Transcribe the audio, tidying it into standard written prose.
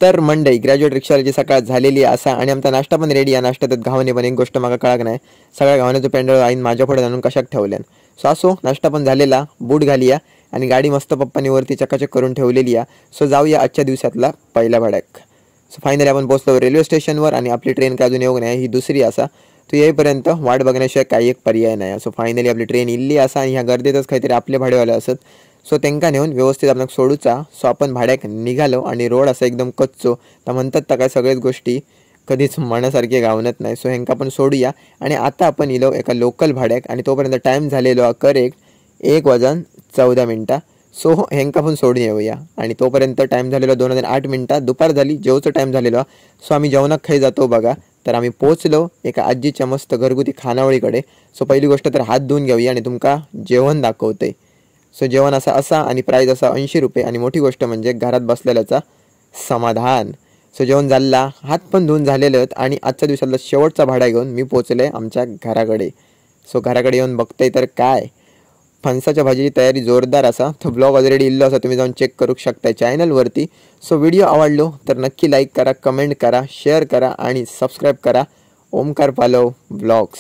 तर मंडई ग्रॅज्युएट रिक्षावाल्याची सकाळ झालेली असा आणि आमचा नाश्ता पण रेडी आहे. नाश्त्यात घावणे पण एक गोष्ट मागा कळाक नाही, सगळ्या घावण्याचं पेंडळ आईन माझ्या पुढे आणून कशाक ठेवल्यान. सो असो, नाश्ता पण झालेला, बूट घालिया आणि गाडी मस्त पप्पांनी वरती चकाचक करून ठेवलेली आहे. सो जाऊया आजच्या दिवसातला पहिला भाड्याक. सो फायनली आपण पोहोचलो रेल्वे स्टेशनवर आणि आपली ट्रेन काय अजून येऊ नाही, ही दुसरी असा. तो येईपर्यंत वाट बघण्याशिवाय काही एक पर्याय नाही. सो फायनली आपली ट्रेन इल्ली असा आणि ह्या गर्दीतच काहीतरी आपले भाडेवाले असत. सो त्यांना नेऊन व्यवस्थित आपण सोडूचा. सो आपण भाड्याक निघालो आणि रोड असा एकदम कच्चो, तर म्हणतात तर काय सगळ्याच गोष्टी कधीच मनासारखे गावनत नाही. सो ह्यांका आपण सोडूया आणि आता आपण इलो एका लोकल भाड्याक आणि तोपर्यंत टाईम झालेलो करेक्ट 1:14. सो ह्यांका पण सोडून येऊया आणि तोपर्यंत टाईम झालेला 2:08. दुपार झाली, जेवचा टाईम झालेला. सो आम्ही जेवणाक खाई जातो बघा. तर आम्ही पोचलो एका आजीच्या मस्त घरगुती खानावळीकडे. सो पहिली गोष्ट तर हात धुवून घेऊया आणि तुमका जेवण दाखवते. सो जेवण असा आणि प्राईज असा 80 रुपये आणि मोठी गोष्ट म्हणजे घरात बसलेल्याचा समाधान. सो जेवण झाला, हात पण धुवून झालेले आणि आजच्या दिवसातला शेवटचा भाडा घेऊन मी पोचले आमच्या घराकडे. सो घराकडे येऊन बघताय तर काय फणसाच्या भाजीची तयारी जोरदार असा. तो ब्लॉग ऑलरेडी इल्लो असा, तुम्ही जाऊन चेक करू शकता चॅनलवरती. सो व्हिडिओ आवडलो तर नक्की लाईक करा, कमेंट करा, शेअर करा आणि सबस्क्राईब करा. ओमकार पालव ब्लॉग्स.